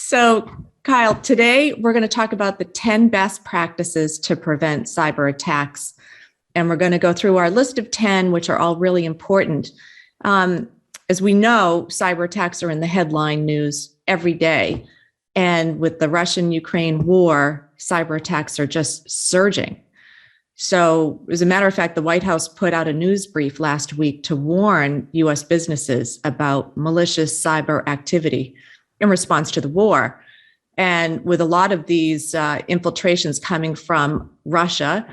So, Kyle, today we're going to talk about the 10 best practices to prevent cyber attacks. And we're going to go through our list of 10, which are all really important. As we know, cyber attacks are in the headline news every day. And with the Russian-Ukraine war, cyber attacks are just surging. So, as a matter of fact, the White House put out a news brief last week to warn U.S. businesses about malicious cyber activity in response to the war. And with a lot of these infiltrations coming from Russia,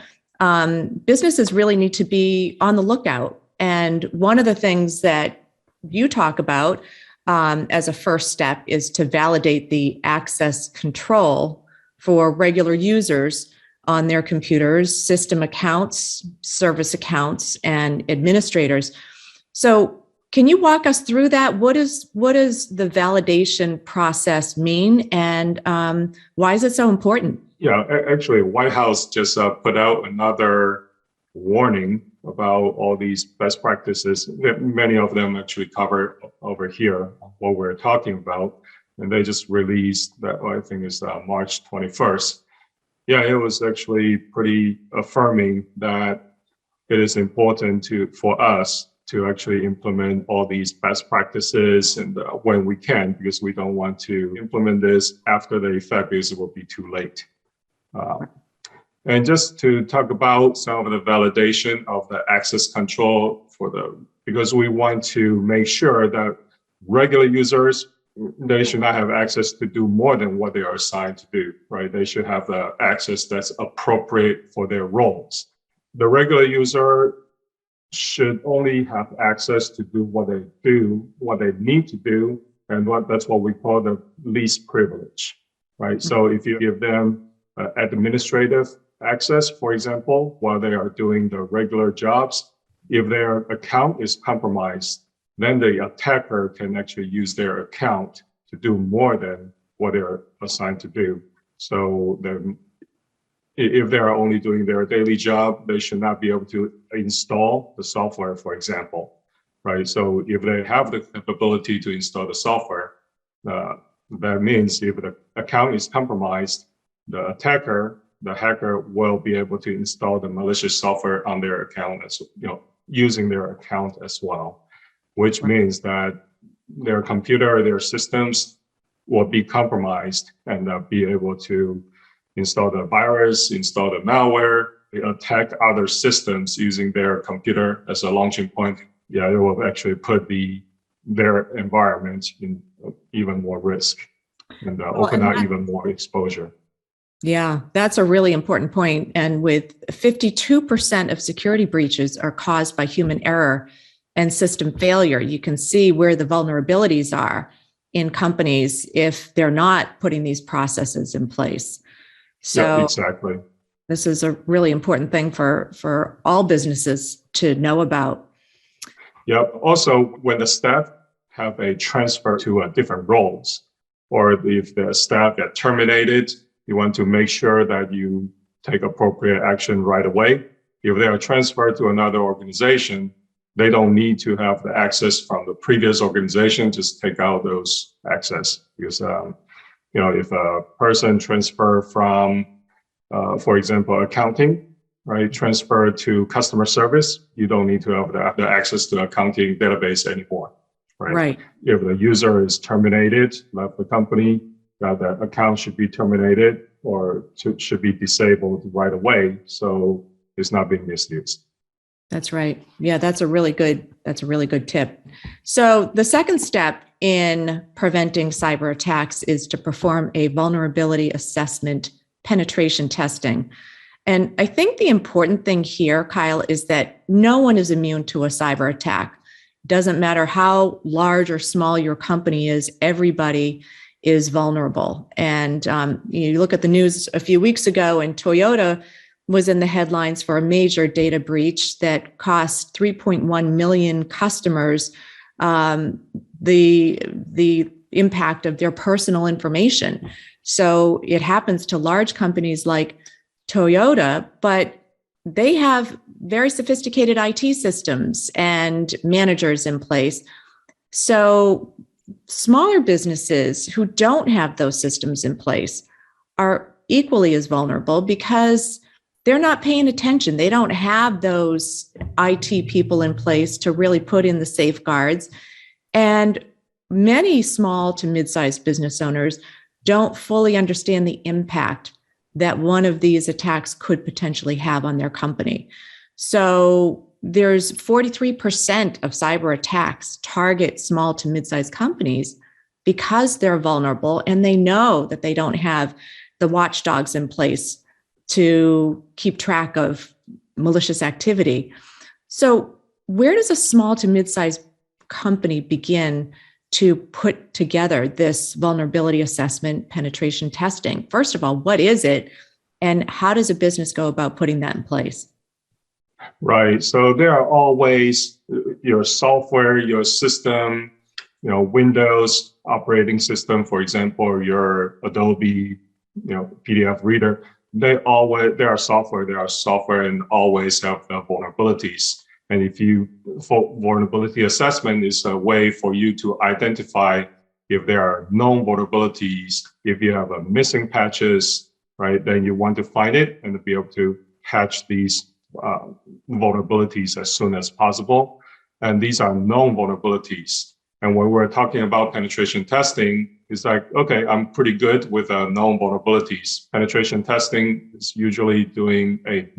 businesses really need to be on the lookout. And one of the things that you talk about as a first step is to validate the access control for regular users on their computers, system accounts, service accounts, and administrators. So can you walk us through that? What does the validation process mean, and why is it so important? Yeah, actually, White House just put out another warning about all these best practices. Many of them actually cover over here what we're talking about, and they just released that. I think it's March 21st. Yeah, it was actually pretty affirming that it is important for us to actually implement all these best practices and when we can, because we don't want to implement this after the effect because it will be too late. And just to talk about some of the validation of the access control because we want to make sure that regular users, they should not have access to do more than what they are assigned to do, right? They should have the access that's appropriate for their roles. The regular user should only have access to do what they need to do, and that's what we call the least privilege, right? So if you give them administrative access, for example, while they are doing the regular jobs, if their account is compromised, then the attacker can actually use their account to do more than what they're assigned to do. So if they are only doing their daily job, they should not be able to install the software, for example, right? So if they have the capability to install the software, that means if the account is compromised, the hacker will be able to install the malicious software on their account, using their account as well, which means that their computer, their systems will be compromised and be able to install the virus, install the malware, attack other systems using their computer as a launching point. Yeah, it will actually put their environment in even more risk and open up even more exposure. Yeah, that's a really important point. And with 52% of security breaches are caused by human error and system failure, you can see where the vulnerabilities are in companies if they're not putting these processes in place. So yeah, exactly. This is a really important thing for all businesses to know about. Yeah. Also, when the staff have a transfer to different roles, or if the staff get terminated, you want to make sure that you take appropriate action right away. If they are transferred to another organization, they don't need to have the access from the previous organization. Just take out those access because if a person transfer from, for example, accounting, right, transfer to customer service, you don't need to have the access to the accounting database anymore, right? If the user is terminated, left the company, that account should be terminated or should be disabled right away, so it's not being misused. That's right. Yeah, that's a really good tip. So the second step in preventing cyber attacks is to perform a vulnerability assessment penetration testing. And I think the important thing here, Kyle, is that no one is immune to a cyber attack. Doesn't matter how large or small your company is, everybody is vulnerable. And you look at the news a few weeks ago, and Toyota was in the headlines for a major data breach that cost 3.1 million customers the impact of their personal information. So it happens to large companies like Toyota, but they have very sophisticated IT systems and managers in place. So smaller businesses who don't have those systems in place are equally as vulnerable because they're not paying attention. They don't have those IT people in place to really put in the safeguards. And many small to mid-sized business owners don't fully understand the impact that one of these attacks could potentially have on their company. So there's 43% of cyber attacks target small to mid-sized companies because they're vulnerable and they know that they don't have the watchdogs in place to keep track of malicious activity. So where does a small to mid-sized company begin to put together this vulnerability assessment penetration testing? First of all, what is it? And how does a business go about putting that in place? Right. So there are always your software, your system, Windows operating system, for example, or your Adobe, PDF reader. There are software and always have the vulnerabilities. And vulnerability assessment is a way for you to identify if there are known vulnerabilities, if you have missing patches, right? Then you want to find it and to be able to patch these vulnerabilities as soon as possible. And these are known vulnerabilities. And when we're talking about penetration testing, it's like, okay, I'm pretty good with known vulnerabilities. Penetration testing is usually doing a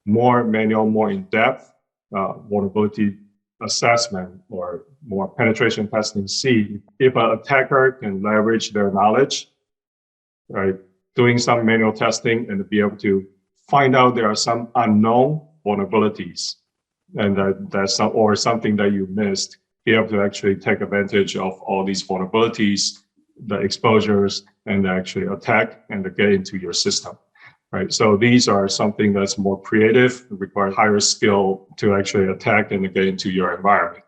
more in-depth vulnerability assessment or more penetration testing. See if an attacker can leverage their knowledge, right? Doing some manual testing and to be able to find out there are some unknown vulnerabilities and that's something that you missed, be able to actually take advantage of all these vulnerabilities, the exposures, and actually attack and to get into your system, right? So these are something that's more creative, require higher skill to actually attack and to get into your environment.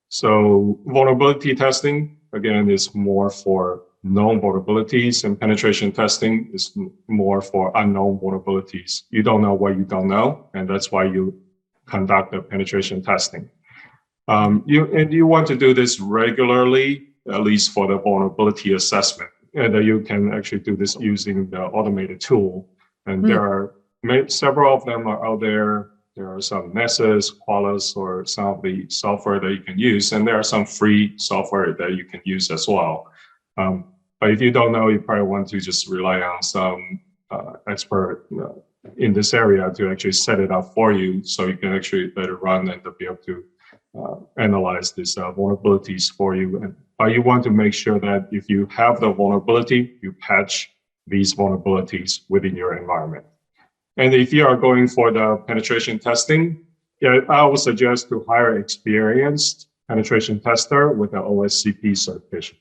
So vulnerability testing, again, is more for known vulnerabilities, and penetration testing is more for unknown vulnerabilities. You don't know what you don't know, and that's why you conduct the penetration testing. You want to do this regularly, at least for the vulnerability assessment, and you can actually do this using the automated tool. And there are several of them are out there. There are some Nessus, Qualys, or some of the software that you can use, and there are some free software that you can use as well. But if you don't know, you probably want to just rely on some expert in this area to actually set it up for you so you can actually let it run and to be able to analyze these vulnerabilities for you. But you want to make sure that if you have the vulnerability, you patch these vulnerabilities within your environment. And if you are going for the penetration testing, I would suggest to hire an experienced penetration tester with an OSCP certification.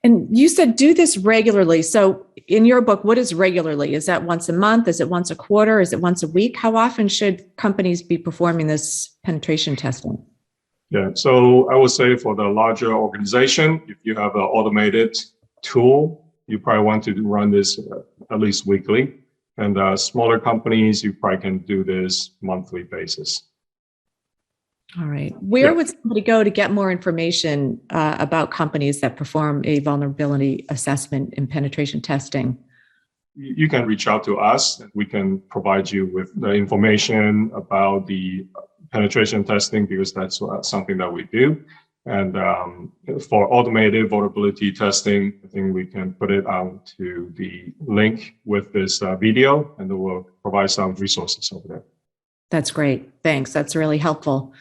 And you said do this regularly. So in your book, what is regularly? Is that once a month? Is it once a quarter? Is it once a week? How often should companies be performing this penetration testing? Yeah, so I would say for the larger organization, if you have an automated tool, you probably want to run this at least weekly. And smaller companies, you probably can do this monthly basis. All right. Where would somebody go to get more information about companies that perform a vulnerability assessment and penetration testing? You can reach out to us. We can provide you with the information about the penetration testing because that's something that we do. And for automated vulnerability testing, I think we can put it out to the link with this video, and we'll provide some resources over there. That's great. Thanks. That's really helpful.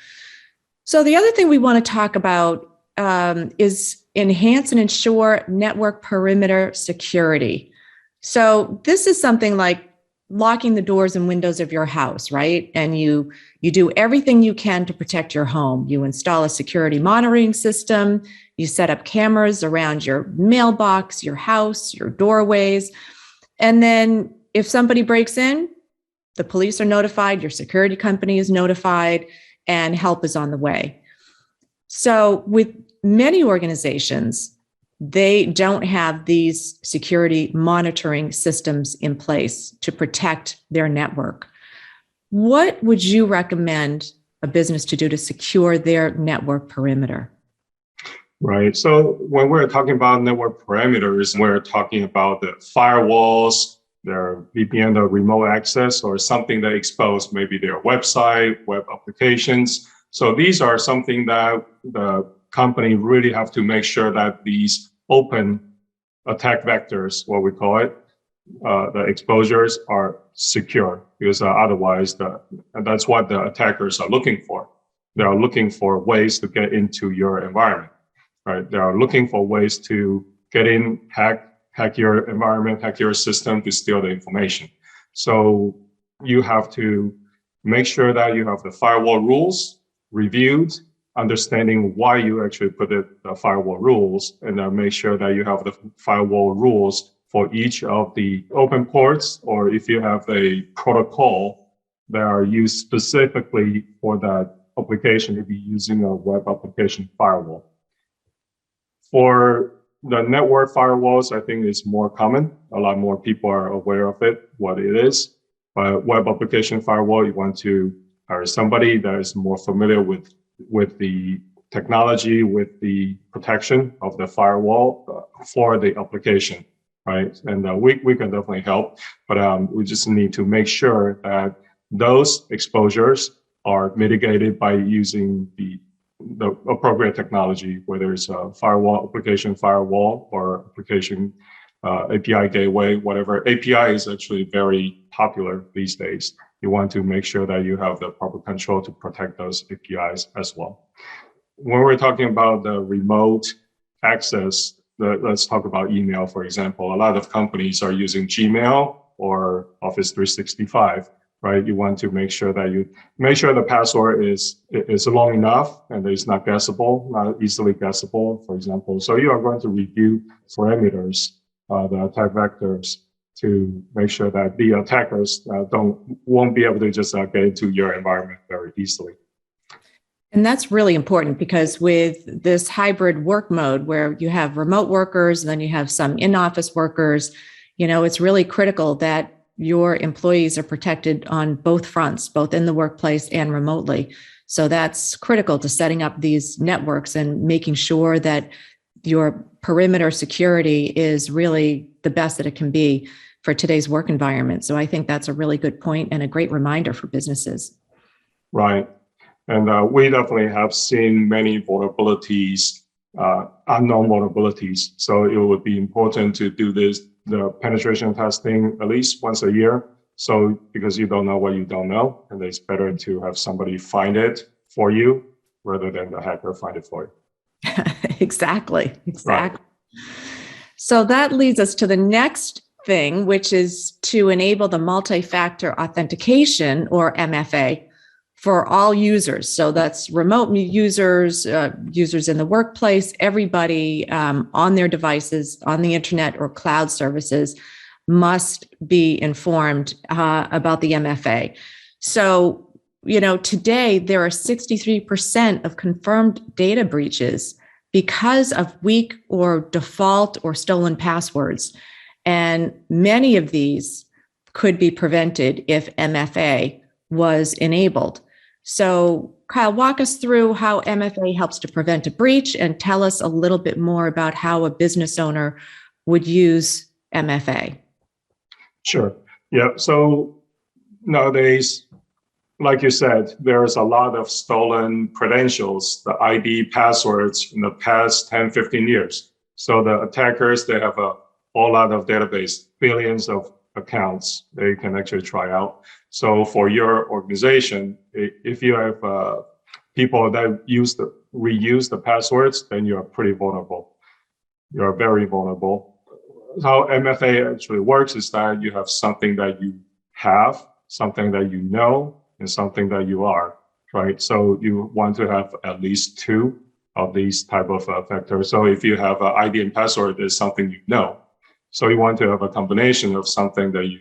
So the other thing we want to talk about is enhance and ensure network perimeter security. So this is something like locking the doors and windows of your house, right? And you do everything you can to protect your home. You install a security monitoring system. You set up cameras around your mailbox, your house, your doorways. And then if somebody breaks in, the police are notified, your security company is notified, and help is on the way. So with many organizations, they don't have these security monitoring systems in place to protect their network. What would you recommend a business to do to secure their network perimeter? Right. So when we're talking about network parameters, we're talking about the firewalls, their VPN, the remote access, or something that expose maybe their website, web applications. So these are something that the company really have to make sure that these open attack vectors, what we call it, the exposures are secure, because otherwise and that's what the attackers are looking for. They are looking for ways to get into your environment. Right? They are looking for ways to get in, hack your environment, hack your system to steal the information. So you have to make sure that you have the firewall rules reviewed, understanding why you actually put the firewall rules, and then make sure that you have the firewall rules for each of the open ports, or if you have a protocol that are used specifically for that application, to be using a web application firewall. For the network firewalls, I think it's more common. A lot more people are aware of it, what it is. But web application firewall, you want to hire somebody that is more familiar with the technology, with the protection of the firewall for the application, right? And we can definitely help, but we just need to make sure that those exposures are mitigated by using the appropriate technology, whether it's a firewall, application firewall, or application API gateway, whatever. API is actually very popular these days. You want to make sure that you have the proper control to protect those APIs as well. When we're talking about the remote access, let's talk about email, for example. A lot of companies are using Gmail or Office 365. Right, you want to make sure that the password is long enough and it's not guessable, not easily guessable, for example. So you are going to review parameters, the attack vectors, to make sure that the attackers won't be able to just get into your environment very easily. And that's really important, because with this hybrid work mode where you have remote workers and then you have some in-office workers, it's really critical that your employees are protected on both fronts, both in the workplace and remotely. So that's critical to setting up these networks and making sure that your perimeter security is really the best that it can be for today's work environment. So I think that's a really good point and a great reminder for businesses. Right. And we definitely have seen many vulnerabilities, unknown vulnerabilities. So it would be important to do the penetration testing at least once a year. So because you don't know what you don't know, and it's better to have somebody find it for you rather than the hacker find it for you. Exactly. Right. So that leads us to the next thing, which is to enable the multi-factor authentication, or MFA, for all users. So that's remote users, users in the workplace, everybody on their devices, on the internet or cloud services must be informed about the MFA. So, today there are 63% of confirmed data breaches because of weak or default or stolen passwords. And many of these could be prevented if MFA was enabled. So, Kyle, walk us through how MFA helps to prevent a breach, and tell us a little bit more about how a business owner would use MFA. Sure. Yeah. So nowadays, like you said, there's a lot of stolen credentials, the ID passwords in the past 10, 15 years. So the attackers, they have a whole lot of database, billions of accounts they can actually try out. So for your organization, if you have people that reuse the passwords, then you're pretty vulnerable. You're very vulnerable. How MFA actually works is that you have something that you have, something that you know, and something that you are, right? So you want to have at least two of these type of factors. So if you have an ID and password, it's something you know. So you want to have a combination of something that you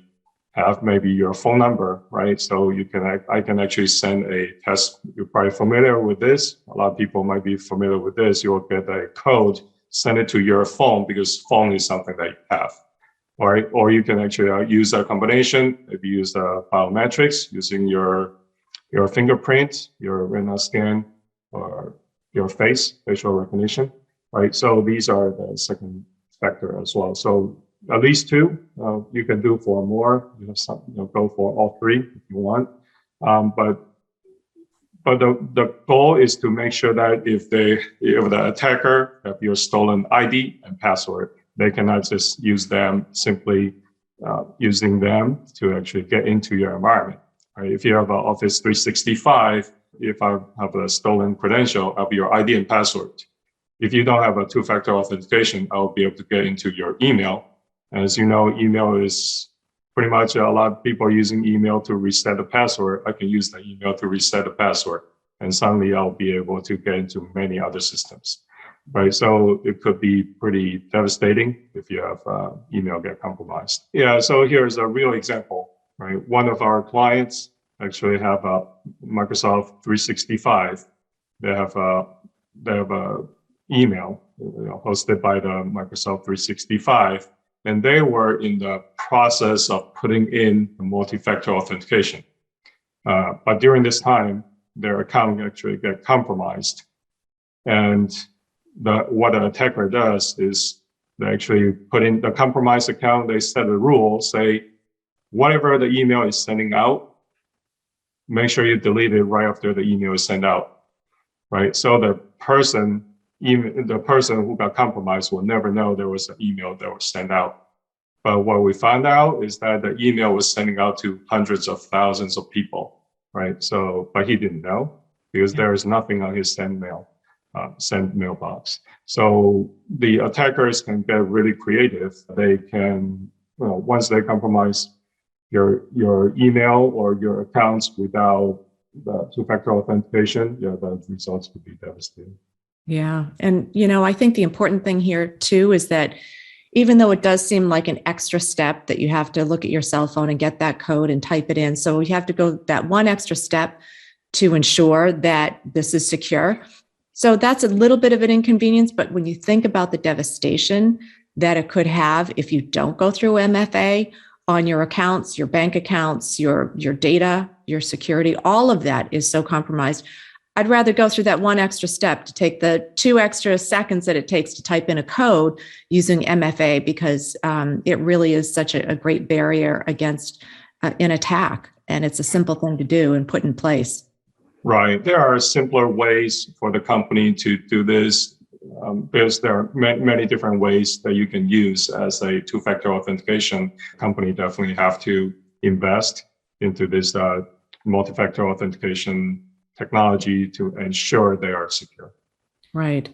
have, maybe your phone number, right? So I can actually send a test. You're probably familiar with this. A lot of people might be familiar with this. You will get a code, send it to your phone, because phone is something that you have, right? Or you can actually use a combination. If you use biometrics, using your fingerprint, your retina scan, or your facial recognition, right? So these are the second factor as well. So at least two, you can do for more. You have some, go for all three if you want. But the goal is to make sure that if the attacker have your stolen ID and password, they cannot just use them simply using them to actually get into your environment. Right? If you have an Office 365, if I have a stolen credential of your ID and password, if you don't have a two-factor authentication, I'll be able to get into your email. And as you know, email is pretty much a lot of people are using email to reset the password. I can use the email to reset the password, and suddenly I'll be able to get into many other systems, right? So it could be pretty devastating if you have email get compromised. Yeah, so here's a real example, right? One of our clients actually have a Microsoft 365. They have a email hosted by the Microsoft 365. And they were in the process of putting in multi-factor authentication. But during this time, their account actually got compromised. And what an attacker does is they actually put in the compromised account, they set a rule, say, whatever the email is sending out, make sure you delete it right after the email is sent out, right? So the person who got compromised will never know there was an email that was sent out. But what we found out is that the email was sending out to hundreds of thousands of people, right? So, but he didn't know because there is nothing on his send mailbox. So the attackers can get really creative. They can, once they compromise your email or your accounts without the two-factor authentication, the results could be devastating. Yeah. And, I think the important thing here too is that even though it does seem like an extra step that you have to look at your cell phone and get that code and type it in. So you have to go that one extra step to ensure that this is secure. So that's a little bit of an inconvenience, but when you think about the devastation that it could have if you don't go through MFA on your accounts, your bank accounts, your data, your security, all of that is so compromised. I'd rather go through that one extra step to take the 2 extra seconds that it takes to type in a code using MFA because it really is such a great barrier against an attack. And it's a simple thing to do and put in place. Right. There are simpler ways for the company to do this because there are many different ways that you can use as a two-factor authentication. Company definitely have to invest into this multi-factor authentication technology to ensure they are secure. Right.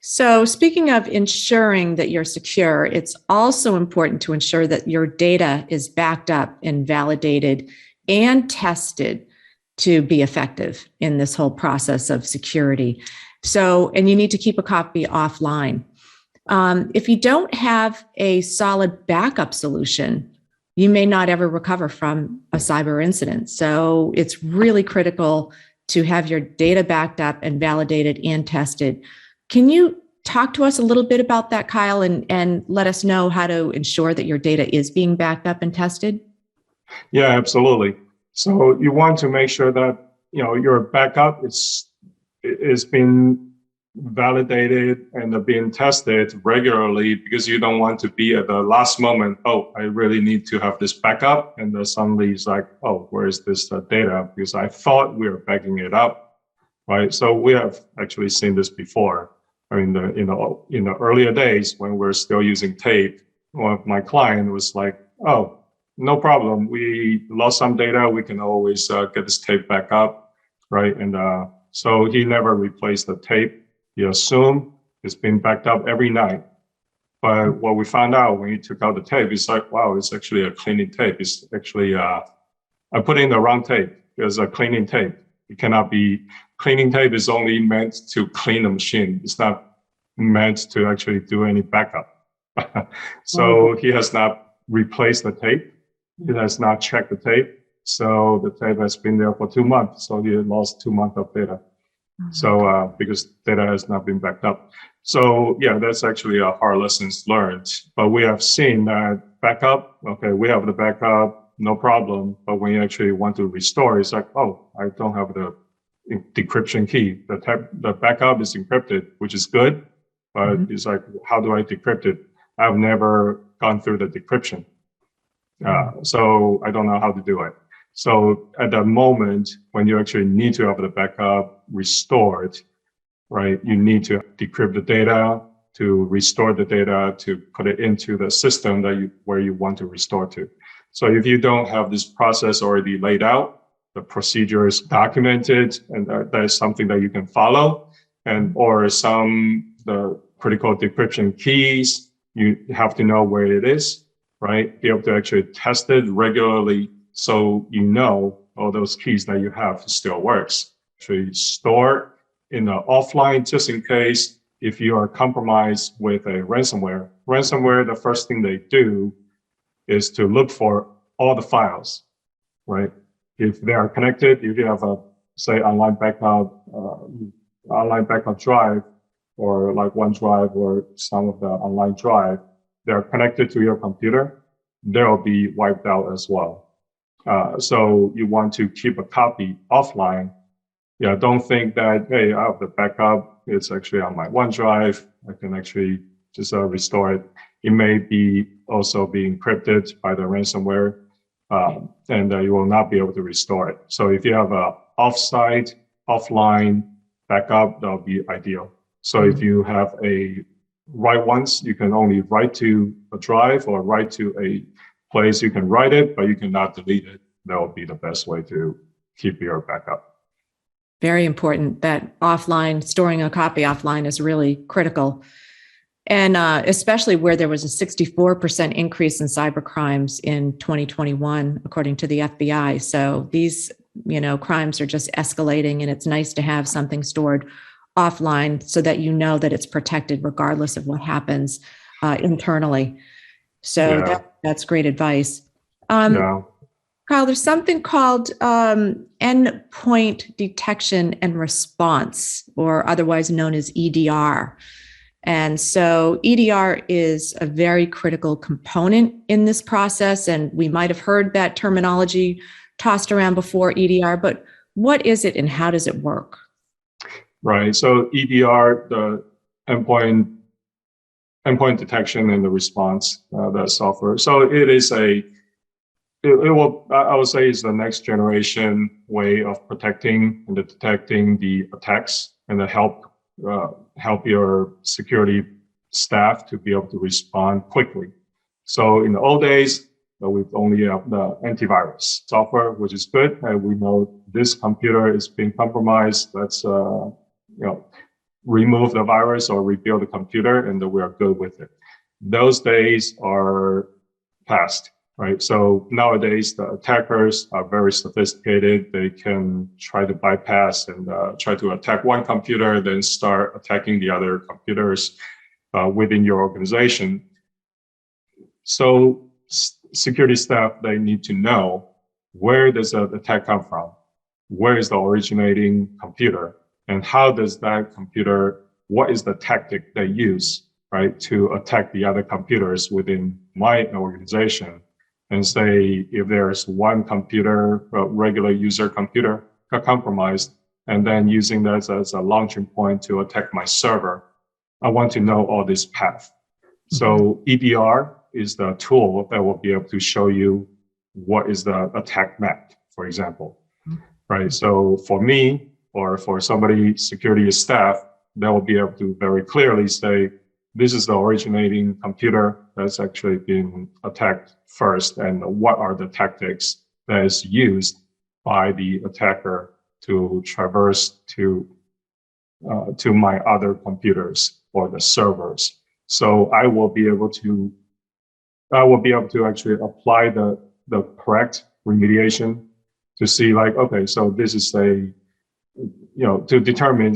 So speaking of ensuring that you're secure, it's also important to ensure that your data is backed up and validated and tested to be effective in this whole process of security. So, and you need to keep a copy offline. If you don't have a solid backup solution, you may not ever recover from a cyber incident. So it's really critical to have your data backed up and validated and tested. Can you talk to us a little bit about that, Kyle, and let us know how to ensure that your data is being backed up and tested? Yeah, absolutely. So you want to make sure that your backup is being validated and being tested regularly because you don't want to be at the last moment, oh, I really need to have this backup. And then suddenly it's like, oh, where is this data? Because I thought we were backing it up, right? So we have actually seen this before. I mean, in the earlier days when we're still using tape, one of my client was like, oh, no problem. We lost some data. We can always get this tape back up, right? And so he never replaced the tape. He assumed it's been backed up every night. But what we found out when he took out the tape, it's like, wow, it's actually a cleaning tape. It's actually, I put in the wrong tape. It's a cleaning tape. It cannot be, cleaning tape is only meant to clean the machine. It's not meant to actually do any backup. So he has not replaced the tape. He has not checked the tape. So the tape has been there for 2 months. So he lost 2 months of data. So because data has not been backed up. So yeah, that's actually a hard lessons learned. But we have seen that backup, okay, we have the backup, no problem. But when you actually want to restore, it's like, oh, I don't have the decryption key. The backup is encrypted, which is good. but it's like, how do I decrypt it? I've never gone through the decryption. So I don't know how to do it. So at that moment, when you actually need to have the backup restored, right, you need to decrypt the data, to restore the data, to put it into the system where you want to restore to. So if you don't have this process already laid out, the procedure is documented, and that is something that you can follow, or the critical decryption keys, you have to know where it is, right? Be able to actually test it regularly so you know all those keys that you have still works. Actually store in the offline just in case if you are compromised with a ransomware. Ransomware, the first thing they do is to look for all the files, right? If they are connected, if you have a, say, online backup drive, or like OneDrive or some of the online drive, they're connected to your computer, they'll be wiped out as well. So you want to keep a copy offline. Yeah, don't think that, hey, I have the backup, it's actually on my OneDrive, I can actually just restore it. It may be also be encrypted by the ransomware, and you will not be able to restore it. So if you have a offsite, offline backup, that'll be ideal. So if you have a write once, you can only write to a drive or write to a place you can write it, but you cannot delete it. That would be the best way to keep your backup. Very important that storing a copy offline is really critical. And especially where there was a 64% increase in cyber crimes in 2021, according to the FBI. So these, crimes are just escalating, and it's nice to have something stored offline so that you know that it's protected regardless of what happens internally. So that's great advice. Kyle, there's something called endpoint detection and response, or otherwise known as EDR. And so EDR is a very critical component in this process. And we might have heard that terminology tossed around before, EDR, but what is it and how does it work? Right. So EDR, the endpoint detection and the response, that software. So it is I would say, is the next generation way of protecting and detecting the attacks, and to help your security staff to be able to respond quickly. So in the old days, we've only have the antivirus software, which is good, and we know this computer is being compromised. Let's remove the virus or rebuild the computer, and we are good with it. Those days are past. Right. So nowadays, the attackers are very sophisticated. They can try to bypass and try to attack one computer, then start attacking the other computers within your organization. So security staff, they need to know, where does the attack come from? Where is the originating computer? And how does that computer, what is the tactic they use, right, to attack the other computers within my organization? And say, if there's one computer, a regular user computer, got compromised, and then using that as a launching point to attack my server, I want to know all this path. So EDR is the tool that will be able to show you what is the attack map, for example, right? So for me, or for somebody, security staff, they will be able to very clearly say, this is the originating computer that's actually been attacked first, and what are the tactics that is used by the attacker to traverse to my other computers or the servers. So I will be able to actually apply the correct remediation to see, like, okay, so this is to determine,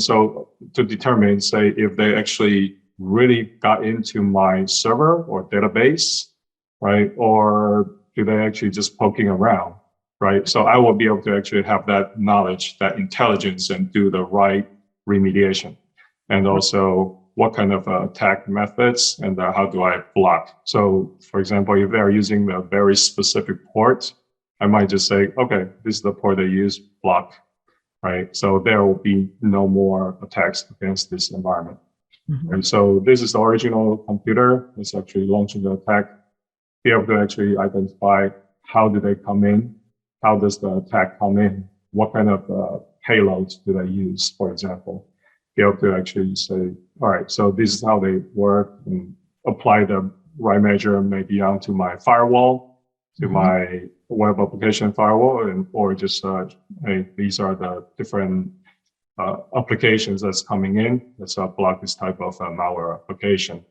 say, if they actually really got into my server or database, right? Or do they actually just poking around, right? So I will be able to actually have that knowledge, that intelligence, and do the right remediation. And also, what kind of attack methods, and how do I block? So, for example, if they're using a very specific port, I might just say, okay, this is the port they use, block, right? So there will be no more attacks against this environment. Mhm. And so this is the original computer that's actually launching the attack. Be able to actually identify how do they come in, how does the attack come in, what kind of payloads do they use, for example. Be able to actually say, all right, so this is how they work, and apply the right measure maybe onto my firewall, to my web application firewall, and or just hey, these are the different applications that's coming in. Let's block this type of malware application.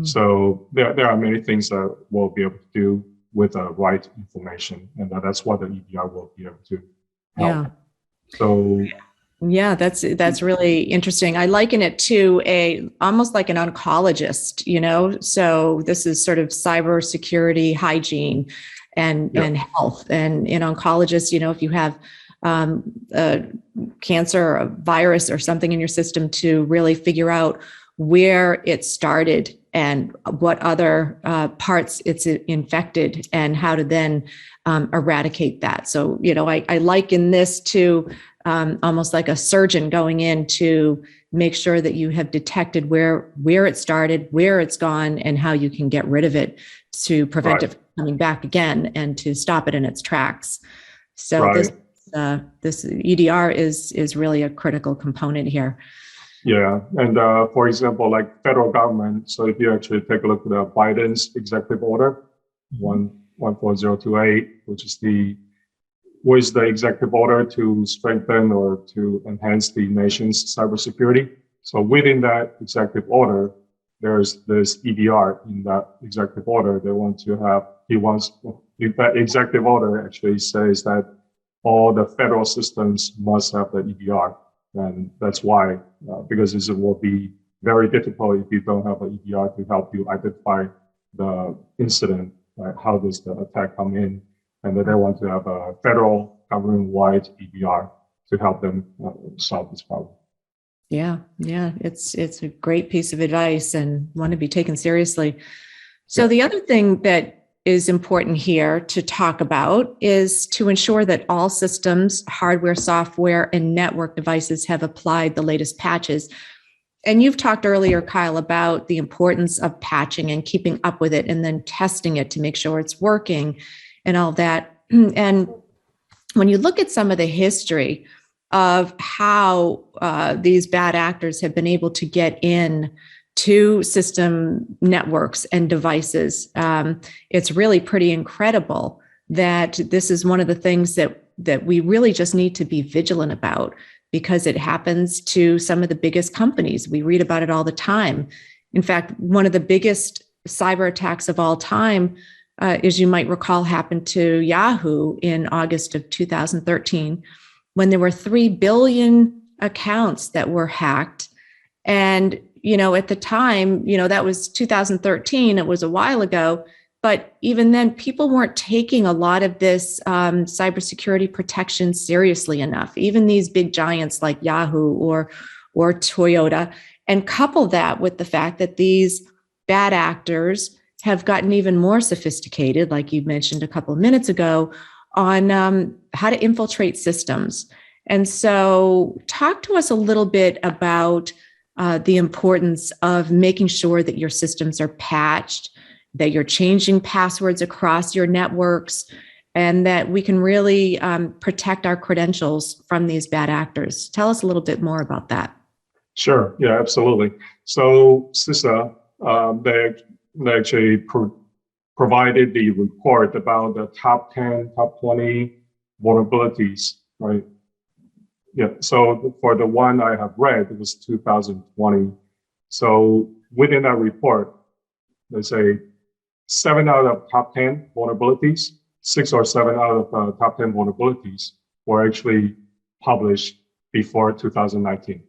So there are many things that we'll be able to do with the right information, and that's what the EDR will be able to help. Yeah. So Yeah, that's really interesting. I liken it to almost like an oncologist, So this is sort of cybersecurity, hygiene, and health. And in oncologists, if you have a cancer or a virus or something in your system, to really figure out where it started and what other parts it's infected, and how to then eradicate that. So, I liken this to almost like a surgeon going in to make sure that you have detected where it started, where it's gone, and how you can get rid of it to prevent it from coming back again and to stop it in its tracks. So this EDR is really a critical component here. Yeah, and for example, like federal government. So if you actually take a look at the Biden's executive order, 14028, which is the executive order to strengthen or to enhance the nation's cybersecurity. So within that executive order, there's this EDR in that executive order. That executive order actually says that all the federal systems must have the EDR. And that's why, because it will be very difficult if you don't have an EDR to help you identify the incident, right? How does the attack come in? And then they want to have a federal government-wide EDR to help them solve this problem. Yeah, it's a great piece of advice and one to be taken seriously. So the other thing that is important here to talk about is to ensure that all systems, hardware, software, and network devices have applied the latest patches. And you've talked earlier, Kyle, about the importance of patching and keeping up with it and then testing it to make sure it's working and all that. And when you look at some of the history of how these bad actors have been able to get in to system networks and devices, it's really pretty incredible that this is one of the things that we really just need to be vigilant about, because it happens to some of the biggest companies. We read about it all the time. In fact, one of the biggest cyber attacks of all time, as you might recall, happened to Yahoo in August of 2013, when there were 3 billion accounts that were hacked. And, at the time, that was 2013, it was a while ago, but even then people weren't taking a lot of this cybersecurity protection seriously enough, even these big giants like Yahoo or Toyota. And couple that with the fact that these bad actors have gotten even more sophisticated, like you mentioned a couple of minutes ago, on how to infiltrate systems. And so talk to us a little bit about the importance of making sure that your systems are patched, that you're changing passwords across your networks, and that we can really protect our credentials from these bad actors. Tell us a little bit more about that. Sure. Yeah, absolutely. So CISA, they actually provided the report about the top 10, top 20 vulnerabilities, right? Yeah. So for the one I have read, it was 2020. So within that report, they say 7 out of top 10 vulnerabilities, 6 or 7 out of top 10 vulnerabilities were actually published before 2019.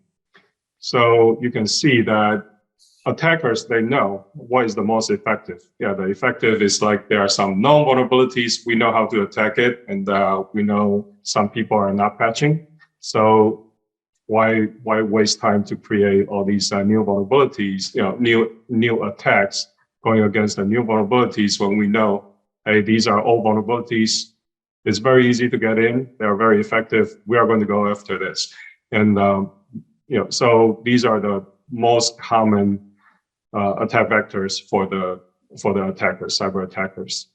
So you can see that attackers, they know what is the most effective. Yeah, the effective is like there are some known vulnerabilities. We know how to attack it, and we know some people are not patching. So why waste time to create all these new vulnerabilities, new attacks going against the new vulnerabilities when we know, hey, these are old vulnerabilities. It's very easy to get in. They're very effective. We are going to go after this. And, so these are the most common attack vectors for the attackers, cyber attackers,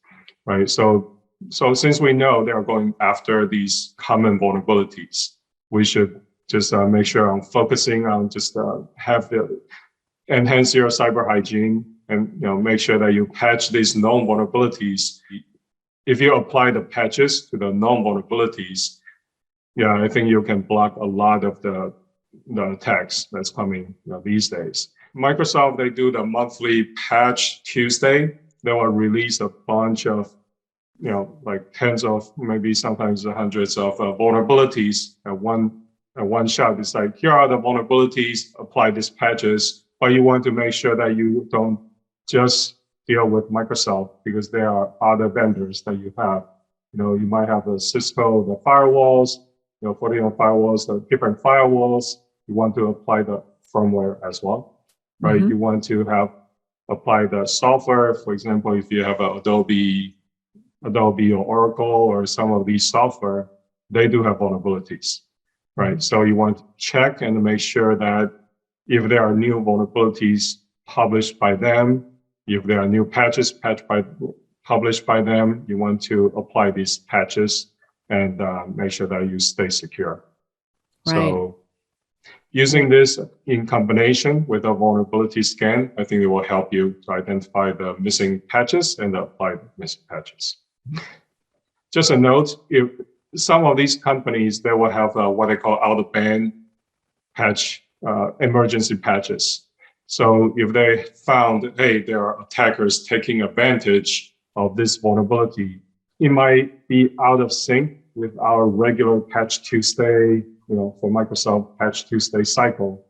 right? So since we know they are going after these common vulnerabilities, we should just make sure I'm focusing on just enhance your cyber hygiene and make sure that you patch these known vulnerabilities. If you apply the patches to the known vulnerabilities, I think you can block a lot of the attacks that's coming these days. Microsoft, they do the monthly patch Tuesday. They will release a bunch of, like tens of, maybe sometimes hundreds of vulnerabilities at one shot. It's like, here are the vulnerabilities, apply these patches, but you want to make sure that you don't just deal with Microsoft because there are other vendors that you have. You might have a Cisco, the firewalls, putting on firewalls, the different firewalls. You want to apply the firmware as well, right? Mm-hmm. You want to apply the software. For example, if you have Adobe or Oracle or some of these software, they do have vulnerabilities, right? So you want to check and make sure that if there are new vulnerabilities published by them, if there are new patches published by them, you want to apply these patches and make sure that you stay secure. Right. So using this in combination with a vulnerability scan, I think it will help you to identify the missing patches and apply the missing patches. Just a note, if some of these companies, they will have what they call out-of-band patch, emergency patches. So if they found, hey, there are attackers taking advantage of this vulnerability, it might be out of sync with our regular Patch Tuesday, for Microsoft Patch Tuesday cycle,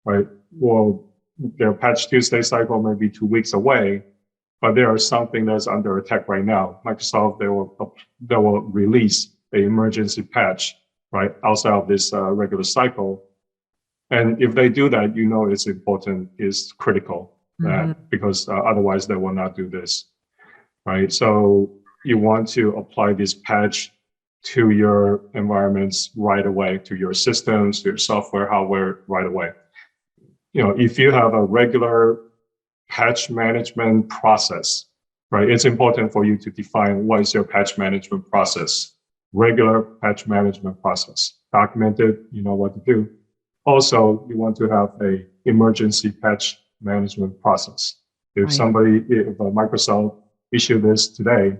right? Well, their Patch Tuesday cycle may be 2 weeks away, but there is something that's under attack right now. Microsoft, they will release an emergency patch, right, outside of this regular cycle. And if they do that, it's important, it's critical, because otherwise they will not do this, right? So you want to apply this patch to your environments right away, to your systems, to your software, hardware right away. If you have a regular patch management process, right, it's important for you to define what is your patch management process. Regular patch management process, documented, you know what to do. Also, you want to have a emergency patch management process. If Microsoft issue this today,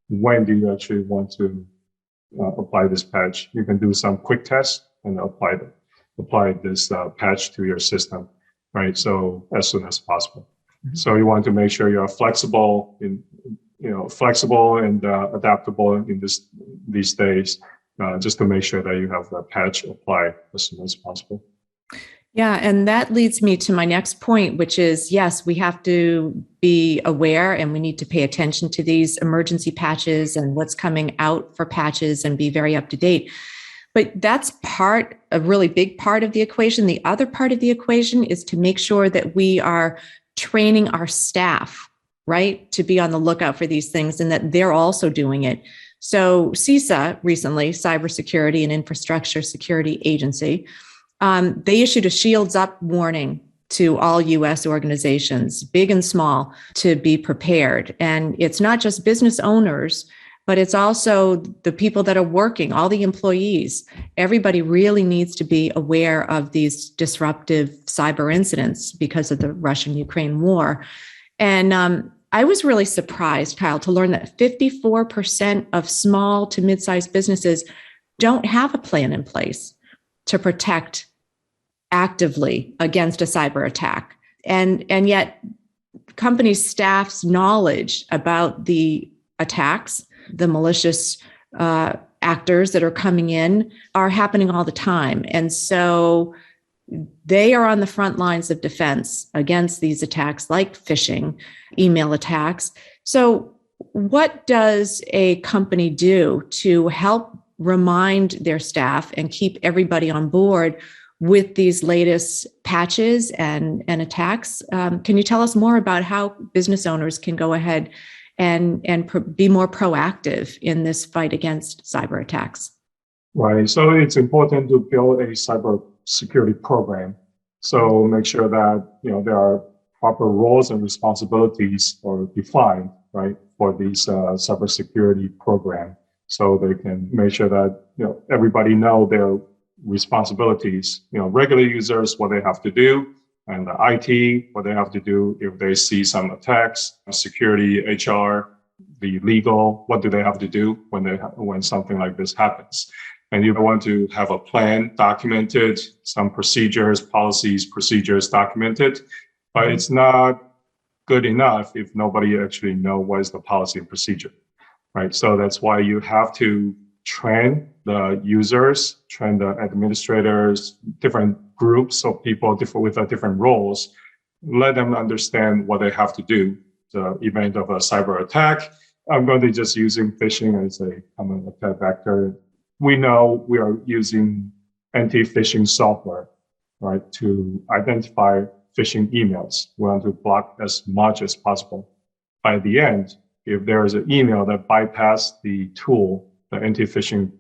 when do you actually want to apply this patch? You can do some quick tests and apply this patch to your system, right? So as soon as possible. Mm-hmm. So you want to make sure you are flexible and adaptable in these days. Just to make sure that you have the patch applied as soon as possible. Yeah, and that leads me to my next point, which is, yes, we have to be aware and we need to pay attention to these emergency patches and what's coming out for patches and be very up to date. But that's a really big part of the equation. The other part of the equation is to make sure that we are training our staff, right, to be on the lookout for these things and that they're also doing it. So CISA recently, Cybersecurity and Infrastructure Security Agency, they issued a shields up warning to all U.S. organizations, big and small, to be prepared. And it's not just business owners, but it's also the people that are working, all the employees. Everybody really needs to be aware of these disruptive cyber incidents because of the Russian-Ukraine war. And I was really surprised, Kyle, to learn that 54% of small to mid-sized businesses don't have a plan in place to protect actively against a cyber attack. And yet company staff's knowledge about the attacks, the malicious actors that are coming in are happening all the time. And so they are on the front lines of defense against these attacks like phishing, email attacks. So what does a company do to help remind their staff and keep everybody on board with these latest patches and attacks? Can you tell us more about how business owners can go ahead and be more proactive in this fight against cyber attacks? Right. So it's important to build a cyber security program, So make sure that, there are proper roles and responsibilities are defined, right, for these cybersecurity program. So they can make sure that, everybody know their responsibilities, regular users, what they have to do, and the IT, what they have to do if they see some attacks, security, HR, the legal, what do they have to do when something like this happens? And you want to have a plan documented, some procedures, policies, procedures documented, but it's not good enough if nobody actually know what is the policy and procedure, right? So that's why you have to train the users, train the administrators, different groups of people with different roles, let them understand what they have to do. The event of a cyber attack, I'm going to just using phishing as a common attack vector. We know we are using anti-phishing software, right, to identify phishing emails. We want to block as much as possible. By the end, if there is an email that bypass the tool, the anti-phishing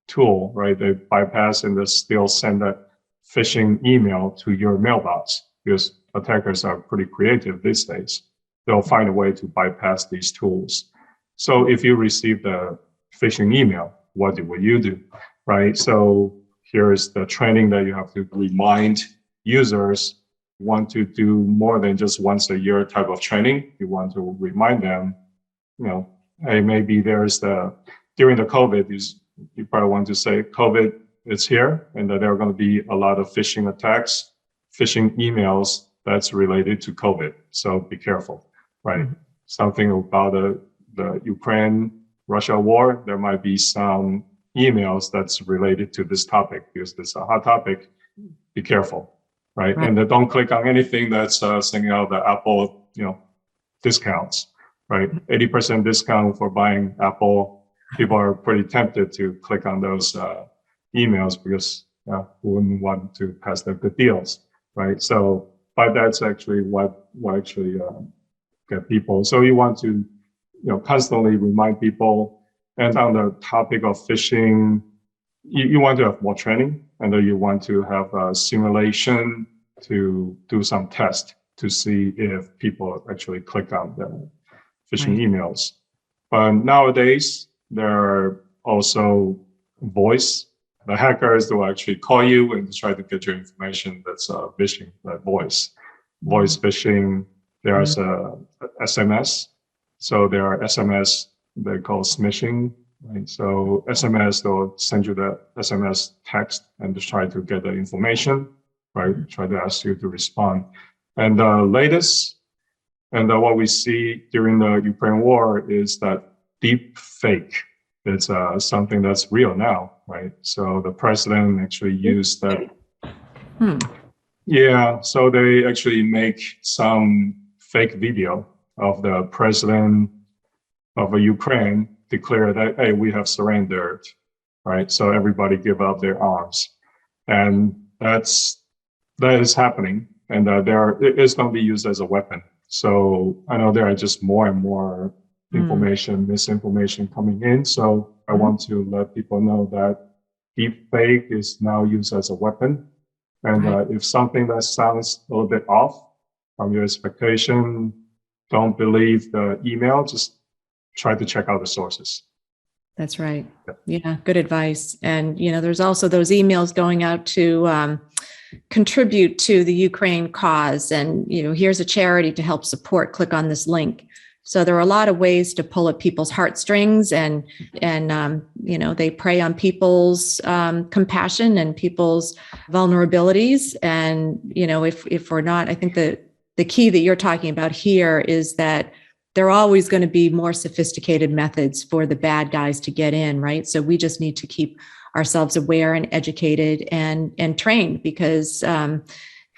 tool, right, they bypass and they still send that phishing email to your mailbox, because attackers are pretty creative these days. They'll find a way to bypass these tools. So if you receive the phishing email, what will you do, right? So here's the training that you have to remind users. You want to do more than just once a year type of training. You want to remind them, hey, maybe during the COVID, you probably want to say COVID is here and that there are going to be a lot of phishing attacks, phishing emails that's related to COVID. So be careful, right? Mm-hmm. Something about the Ukraine-Russia war, there might be some emails that's related to this topic because this is a hot topic. Be careful, right? And don't click on anything that's sending out the Apple, discounts, right? 80% discount for buying Apple. People are pretty tempted to click on those emails because we wouldn't want to pass the good deals, right? So, but that's actually what actually get people. So you want to, constantly remind people. And on the topic of phishing, you want to have more training, and then you want to have a simulation to do some test to see if people actually click on the phishing emails. But nowadays, there are also voice. The hackers will actually call you and try to get your information that's phishing, that voice phishing. There's a SMS. So there are SMS they call smishing. Right? So SMS, they'll send you the SMS text and just try to get the information, right? Try to ask you to respond. And the latest, and what we see during the Ukraine war is that deep fake. It's something that's real now, right? So the president actually used that. Yeah, so they actually make some fake video of the president of Ukraine declare that, hey, we have surrendered, right? So everybody give up their arms. And that is happening. And it is going to be used as a weapon. So I know there are just more and more misinformation coming in. So I want to let people know that deep fake is now used as a weapon. And if something that sounds a little bit off from your expectation, don't believe the email, just try to check out the sources. That's right. Yeah, good advice. And, there's also those emails going out to contribute to the Ukraine cause. And, here's a charity to help support. Click on this link. So there are a lot of ways to pull at people's heartstrings and they prey on people's compassion and people's vulnerabilities. And, if we're not, I think the key that you're talking about here is that there are always going to be more sophisticated methods for the bad guys to get in, right? So we just need to keep ourselves aware and educated and trained because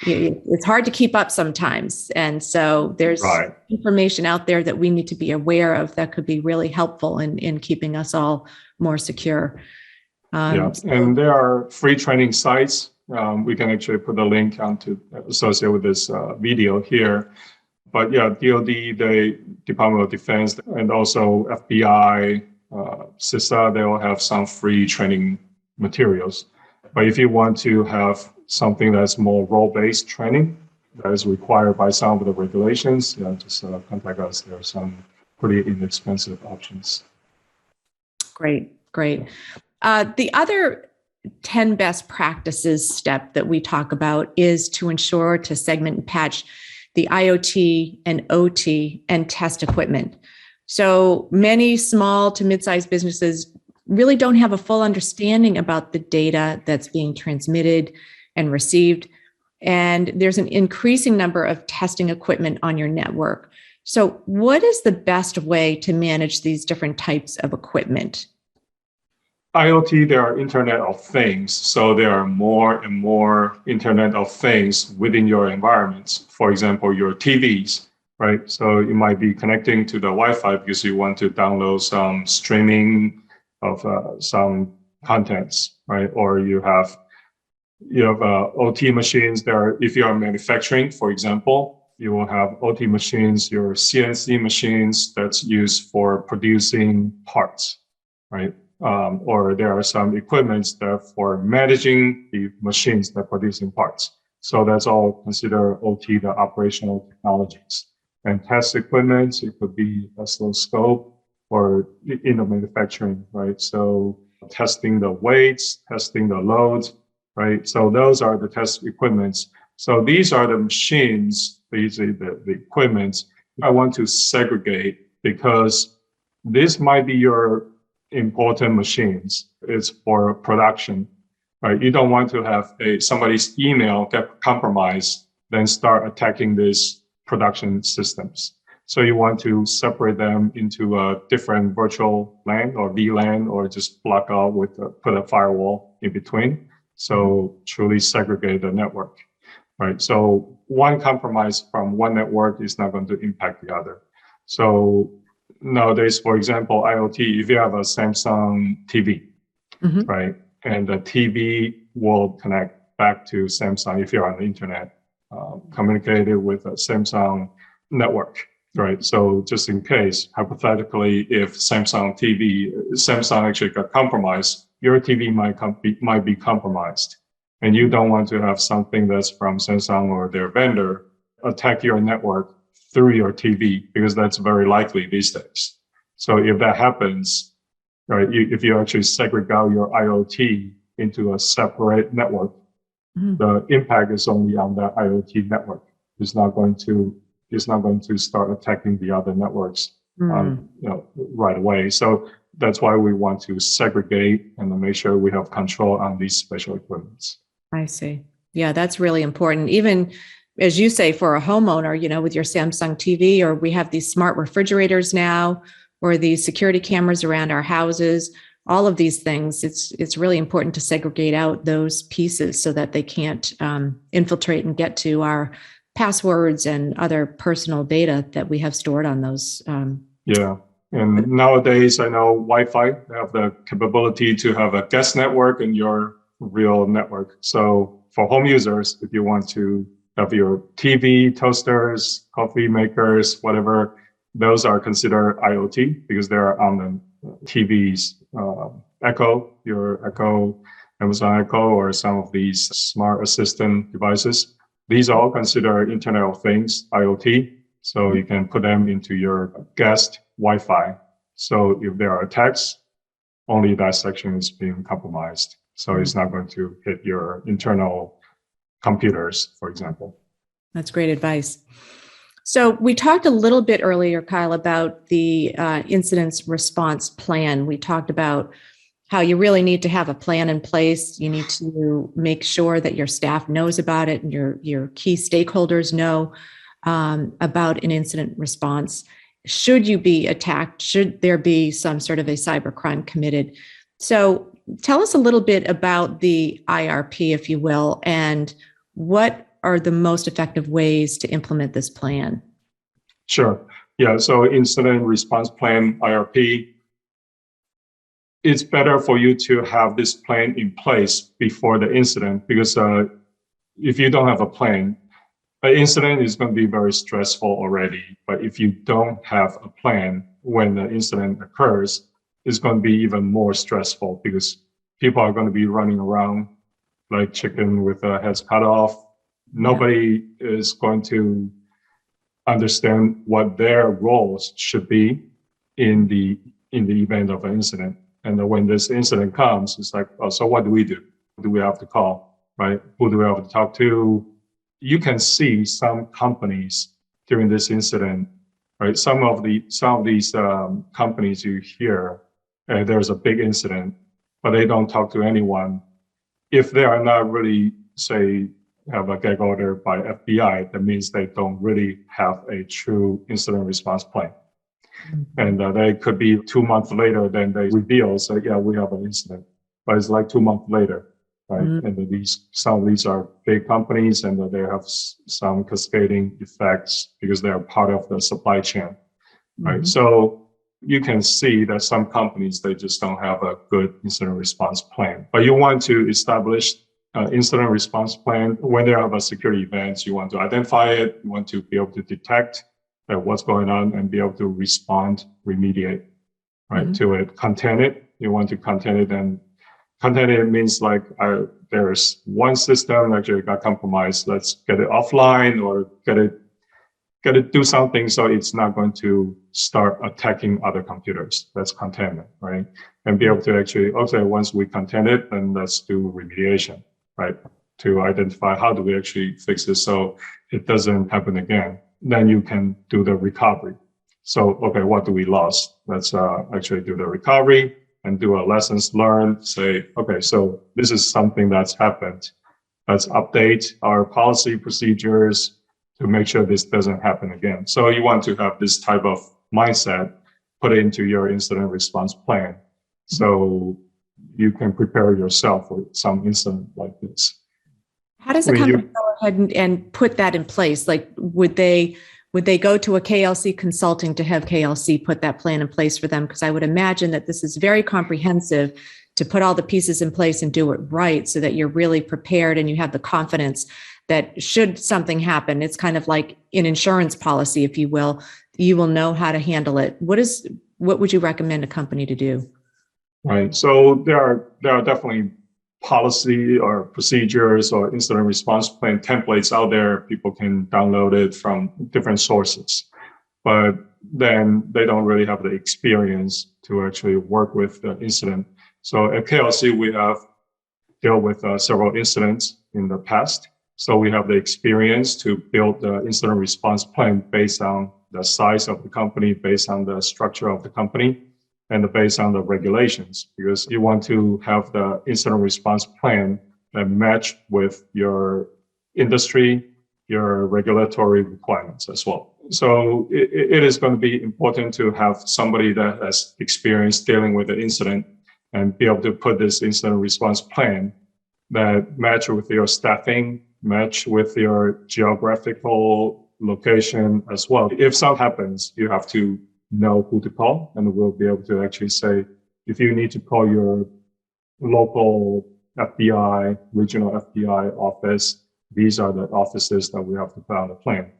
it's hard to keep up sometimes. And so there's information out there that we need to be aware of that could be really helpful in keeping us all more secure. And there are free training sites. We can actually put a link associated with this video here. But DOD, the Department of Defense, and also FBI, CISA, they all have some free training materials. But if you want to have something that's more role-based training that is required by some of the regulations, just contact us. There are some pretty inexpensive options. Great. The other 10 best practices step that we talk about is to ensure to segment and patch the IoT and OT and test equipment. So many small to mid-sized businesses really don't have a full understanding about the data that's being transmitted and received. And there's an increasing number of testing equipment on your network. So what is the best way to manage these different types of equipment? IoT, there are Internet of Things. So there are more and more Internet of Things within your environments. For example, your TVs, right? So you might be connecting to the Wi-Fi because you want to download some streaming of some contents, right? Or you have OT machines there. If you are manufacturing, for example, you will have OT machines, your CNC machines that's used for producing parts, right? Or there are some equipments that for managing the machines that are producing parts. So that's all considered OT, the operational technologies. And test equipment, it could be oscilloscope or in the manufacturing, right? So testing the weights, testing the loads, right? So those are the test equipments. So these are the machines, basically the equipment I want to segregate because this might be your important machines. It's for production, right? You don't want to have somebody's email get compromised, then start attacking these production systems. So you want to separate them into a different virtual LAN or VLAN, or just block out put a firewall in between. So truly segregate the network, right? So one compromise from one network is not going to impact the other. So nowadays, for example, IoT, if you have a Samsung TV, right? And the TV will connect back to Samsung if you're on the internet, communicated with a Samsung network, right? So just in case, hypothetically, if Samsung actually got compromised, your TV might be compromised. And you don't want to have something that's from Samsung or their vendor attack your network through your TV, because that's very likely these days. So if that happens, right, if you actually segregate your IoT into a separate network, the impact is only on that IoT network. It's not going to start attacking the other networks, right away. So that's why we want to segregate and make sure we have control on these special equipments. I see. Yeah, that's really important. Even as you say, for a homeowner, with your Samsung TV, or we have these smart refrigerators now, or these security cameras around our houses, all of these things, it's really important to segregate out those pieces so that they can't infiltrate and get to our passwords and other personal data that we have stored on those. Yeah. And nowadays, I know Wi-Fi have the capability to have a guest network and your real network. So for home users, if you want to have your TV, toasters, coffee makers, whatever, those are considered IoT because they're on the TV's Echo, your Echo, Amazon Echo, or some of these smart assistant devices. These all consider Internet of Things, IoT. So you can put them into your guest Wi-Fi. So if there are attacks, only that section is being compromised. So it's not going to hit your internal computers, for example. That's great advice. So we talked a little bit earlier, Kyle, about the incident response plan. We talked about how you really need to have a plan in place. You need to make sure that your staff knows about it and your key stakeholders know about an incident response. Should you be attacked? Should there be some sort of a cybercrime committed? So tell us a little bit about the IRP, if you will, and what are the most effective ways to implement this plan? Sure. Yeah. So incident response plan, IRP, it's better for you to have this plan in place before the incident, because if you don't have a plan, an incident is going to be very stressful already. But if you don't have a plan when the incident occurs, it's going to be even more stressful because people are going to be running around like chicken with heads cut off. Nobody is going to understand what their roles should be in the event of an incident. And then when this incident comes, it's like, oh, so what do we do? Who do we have to call, right? Who do we have to talk to? You can see some companies during this incident, right? Some of these companies you hear, there's a big incident, but they don't talk to anyone. If they are not really, say, have a gag order by FBI, that means they don't really have a true incident response plan. And they could be 2 months later, then they reveal, say, yeah, we have an incident, but it's like 2 months later, right? And some of these are big companies, and they have some cascading effects because they are part of the supply chain, right? So you can see that some companies, they just don't have a good incident response plan. But you want to establish an incident response plan. When there are security events, you want to identify it, you want to be able to detect what's going on and be able to respond, remediate, right, to it, contain it. You want to contain it, and contain it means like there's one system actually got compromised. Let's get it offline or get it do something so it's not going to start attacking other computers. That's containment, right? And be able to actually, okay, once we contain it, then let's do remediation, right? To identify how do we actually fix this so it doesn't happen again. Then you can do the recovery. So, okay, what do we lost? Let's actually do the recovery and do a lessons learned. Say, okay, so this is something that's happened. Let's update our policy procedures to make sure this doesn't happen again. So you want to have this type of mindset put into your incident response plan, so you can prepare yourself for some incident like this. How does a company go ahead and put that in place? Like, would they go to a KLC consulting to have KLC put that plan in place for them? Because I would imagine that this is very comprehensive to put all the pieces in place and do it right so that you're really prepared and you have the confidence that should something happen, it's kind of like an insurance policy, if you will know how to handle it. What would you recommend a company to do? Right. So there are definitely policy or procedures or incident response plan templates out there. People can download it from different sources, but then they don't really have the experience to actually work with the incident. So at KLC, we have dealt with several incidents in the past. So we have the experience to build the incident response plan based on the size of the company, based on the structure of the company, and based on the regulations, because you want to have the incident response plan that match with your industry, your regulatory requirements as well. So it is going to be important to have somebody that has experience dealing with the incident and be able to put this incident response plan that match with your staffing, match with your geographical location as well. If something happens, you have to know who to call, and we'll be able to actually say, if you need to call your local FBI, regional FBI office, these are the offices that we have to put on the plan.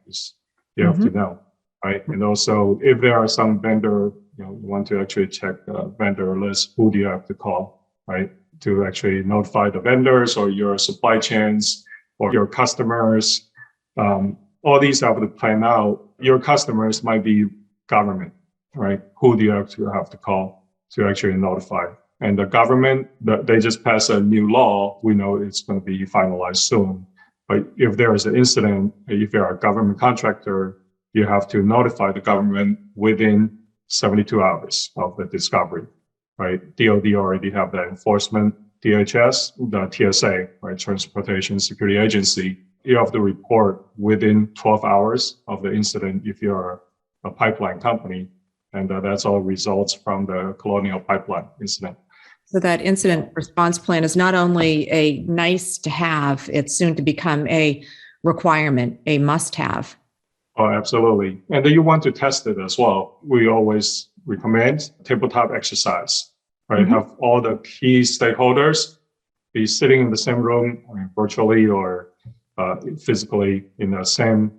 You have to know, right? And also, if there are some vendor, you want to actually check the vendor list, who do you have to call, right? To actually notify the vendors or your supply chains or your customers. All these have to plan out. Your customers might be government, right? Who do you actually have to call to actually notify? And the government, they just passed a new law. We know it's going to be finalized soon. But if there is an incident, if you're a government contractor, you have to notify the government within 72 hours of the discovery, right? DOD already have that enforcement. DHS, the TSA, right? Transportation Security Agency, you have to report within 12 hours of the incident if you're a pipeline company. And that's all results from the Colonial Pipeline incident. So that incident response plan is not only a nice to have, it's soon to become a requirement, a must have. Oh, absolutely. And then you want to test it as well. We always recommend tabletop exercise, right? Have all the key stakeholders be sitting in the same room, virtually or physically in the same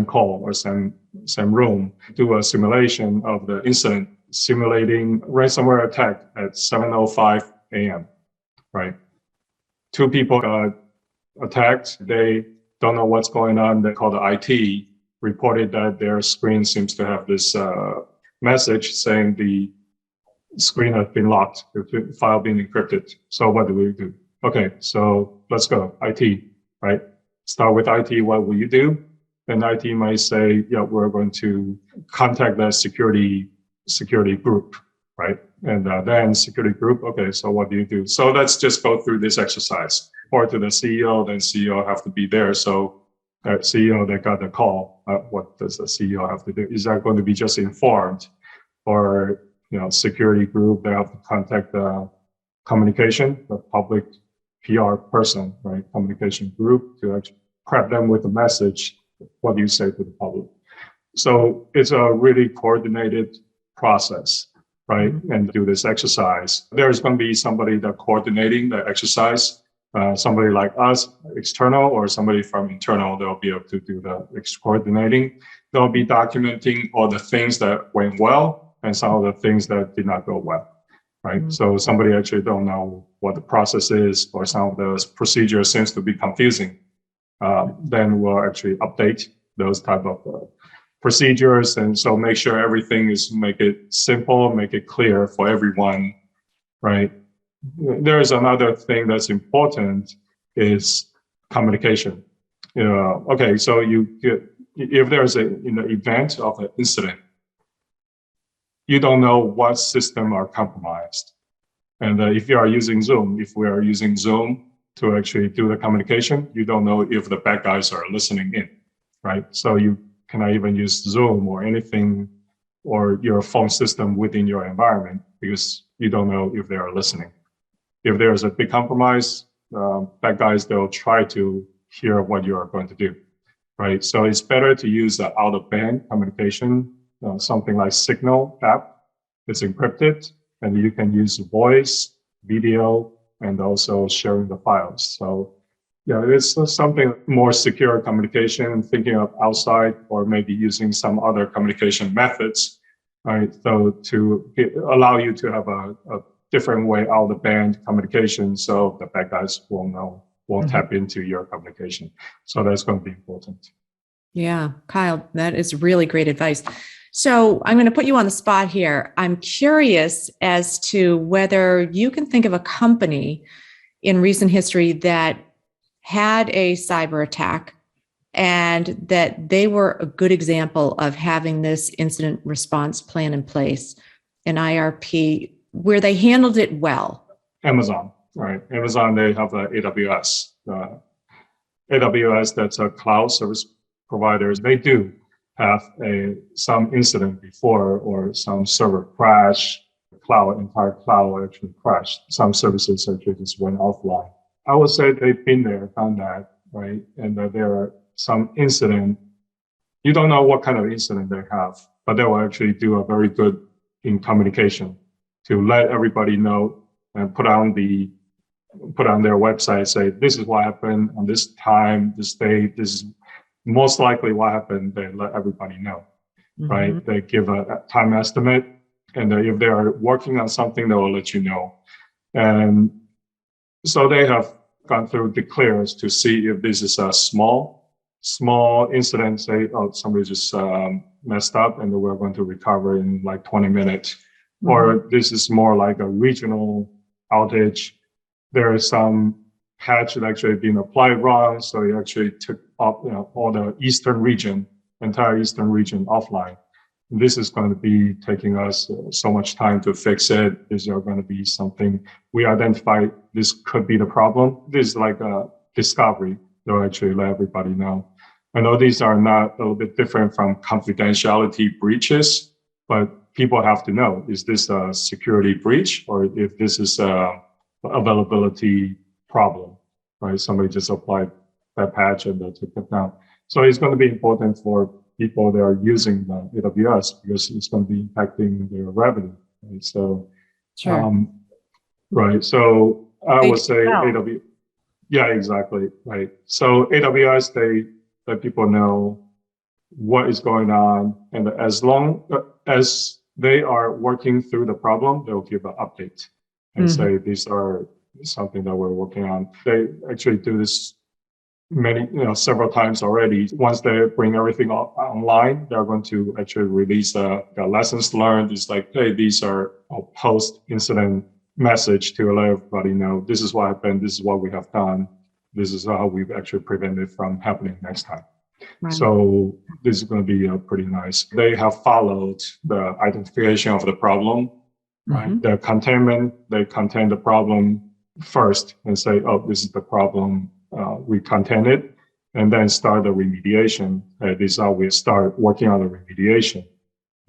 call or same room, do a simulation of the incident, simulating ransomware attack at 7:05 a.m., right? two people got attacked. They don't know what's going on. They call the IT, reported that their screen seems to have this message saying the screen has been locked, the file being encrypted. So what do we do? Okay, so let's go. IT, right? Start with IT. What will you do? And IT might say, yeah, we're going to contact the security group, right? And then security group, okay, so what do you do? So let's just go through this exercise. Or to the CEO, then CEO have to be there. So CEO, they got the call. What does the CEO have to do? Is that going to be just informed? Or, security group, they have to contact the communication, the public PR person, right? Communication group to actually prep them with a message. What do you say to the public? So it's a really coordinated process, right? And do this exercise. There's going to be somebody that coordinating the exercise, somebody like us, external, or somebody from internal. They'll be able to do the coordinating. They'll be documenting all the things that went well and some of the things that did not go well, right? Mm-hmm. So somebody actually don't know what the process is, or some of the procedures seems to be confusing. Then we'll actually update those type of procedures, and so make sure everything make it simple, make it clear for everyone, right? There's another thing that's important is communication. Okay, so if there's an event of an incident, you don't know what system are compromised. And if you are using Zoom, if we are using Zoom to actually do the communication, you don't know if the bad guys are listening in, right? So you cannot even use Zoom or anything or your phone system within your environment because you don't know if they are listening. If there's a big compromise, bad guys, they'll try to hear what you are going to do, right? So it's better to use the out-of-band communication, something like Signal app. It's encrypted, and you can use voice, video, and also sharing the files. So yeah, it's something more secure communication, thinking of outside or maybe using some other communication methods, right? So to allow you to have a different way out of the band communication, so the bad guys won't tap into your communication. So that's going to be important. Yeah, Kyle, that is really great advice. So I'm going to put you on the spot here. I'm curious as to whether you can think of a company in recent history that had a cyber attack and that they were a good example of having this incident response plan in place, an IRP, where they handled it well. Amazon, right? Amazon, they have AWS. AWS, that's a cloud service providers. They do have some incident before or some server crash, entire cloud actually crashed. Some services actually just went offline. I would say they've been there, done that, right? And that there are some incident. You don't know what kind of incident they have, but they will actually do a very good in communication to let everybody know and put on their website, say, this is what happened on this time, this date, this is most likely what happened. They let everybody know, right? They give a time estimate, and if they are working on something, they will let you know. And so they have gone through declares to see if this is a small incident, say, oh, somebody just messed up and we're going to recover in like 20 minutes. Or this is more like a regional outage. There is some patch that actually been applied wrong, so it actually took up all the entire eastern region offline. This is going to be taking us so much time to fix it. Is there going to be something we identify this could be the problem? This is like a discovery. They'll actually let everybody know. I know these are not a little bit different from confidentiality breaches, but people have to know, is this a security breach or if this is a availability problem, right? Somebody just applied that patch and they took it down. So it's going to be important for people that are using the AWS because it's going to be impacting their revenue, right? So, sure. Right. So I would say AWS. Yeah, exactly. Right. So AWS, they let people know what is going on, and as long as they are working through the problem, they'll give an update and say these are something that we're working on. They actually do this several times already. Once they bring everything online, they're going to actually release the lessons learned. It's like, hey, these are a post-incident message to let everybody know this is what happened, this is what we have done, this is how we've actually prevented it from happening next time. Right. So this is going to be pretty nice. They have followed the identification of the problem, right? Mm-hmm. The containment, they contain the problem first and say, oh, this is the problem. We contain it, and then start the remediation. This is how we start working on the remediation.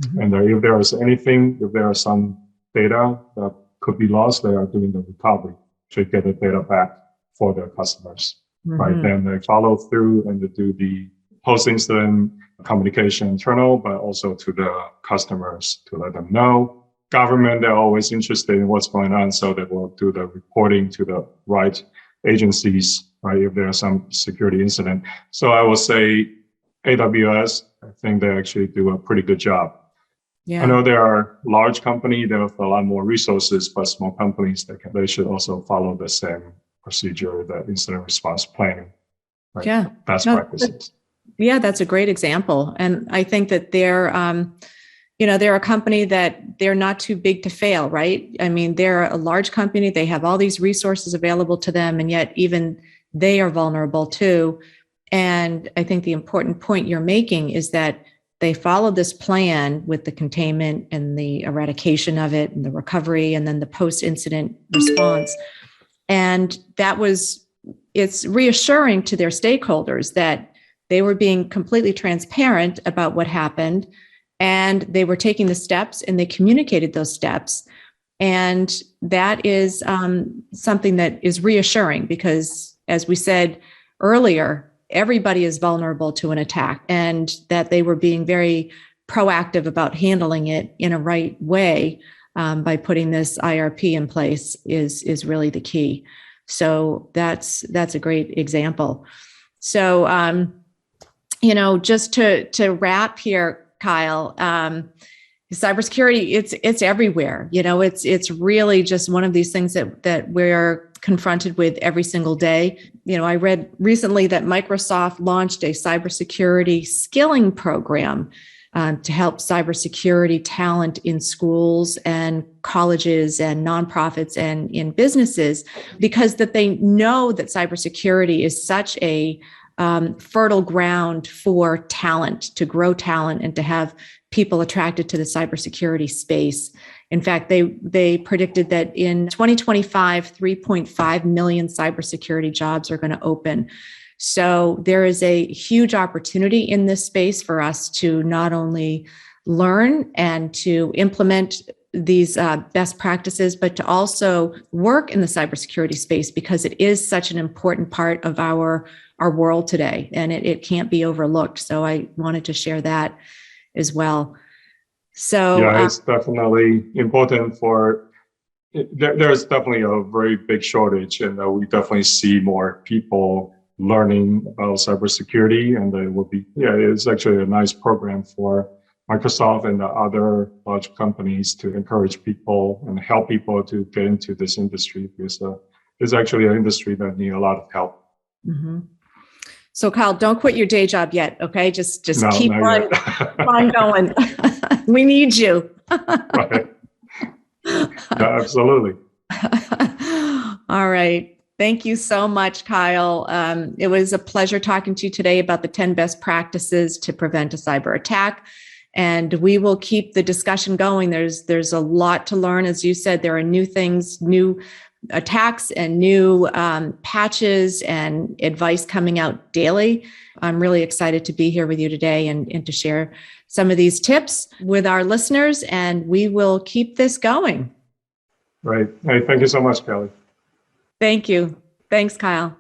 Mm-hmm. And if there is anything, if there are some data that could be lost, they are doing the recovery to get the data back for their customers. Mm-hmm. Right? Then they follow through and they do the post-incident communication internal, but also to the customers to let them know. Government, they're always interested in what's going on, so they will do the reporting to the right agencies, right, if there's some security incident. So I will say AWS, I think they actually do a pretty good job. Yeah. I know there are large companies that have a lot more resources, but small companies, they should also follow the same procedure, the incident response planning, right? Yeah. Best practices. Yeah, that's a great example. And I think that they're a company that they're not too big to fail, right? I mean, they're a large company. They have all these resources available to them, and yet even they are vulnerable too. And I think the important point you're making is that they followed this plan with the containment and the eradication of it and the recovery and then the post-incident response. And it's reassuring to their stakeholders that they were being completely transparent about what happened, and they were taking the steps and they communicated those steps. And that is something that is reassuring because, as we said earlier, everybody is vulnerable to an attack, and that they were being very proactive about handling it in a right way by putting this IRP in place is really the key. So that's a great example. So, just to wrap here, Kyle, cybersecurity, it's everywhere. It's really just one of these things that we're confronted with every single day. I read recently that Microsoft launched a cybersecurity skilling program to help cybersecurity talent in schools and colleges and nonprofits and in businesses, because that they know that cybersecurity is such a fertile ground for talent, to grow talent and to have people attracted to the cybersecurity space. In fact, they predicted that in 2025, 3.5 million cybersecurity jobs are going to open. So there is a huge opportunity in this space for us to not only learn and to implement these best practices, but to also work in the cybersecurity space, because it is such an important part of our world today, and it can't be overlooked. So I wanted to share that as well. So yeah, it's definitely important there's definitely a very big shortage, and we definitely see more people learning about cybersecurity, and it's actually a nice program for Microsoft and the other large companies to encourage people and help people to get into this industry, because it's actually an industry that needs a lot of help. Mm-hmm. So Kyle, don't quit your day job yet, okay? Just keep on going. We need you. Right. Yeah, absolutely. All right. Thank you so much, Kyle. It was a pleasure talking to you today about the 10 best practices to prevent a cyber attack. And we will keep the discussion going. There's a lot to learn. As you said, there are new things, new attacks and new patches and advice coming out daily. I'm really excited to be here with you today and to share some of these tips with our listeners, and we will keep this going. Right. Hey, thank you so much, Kelly. Thank you. Thanks, Kyle.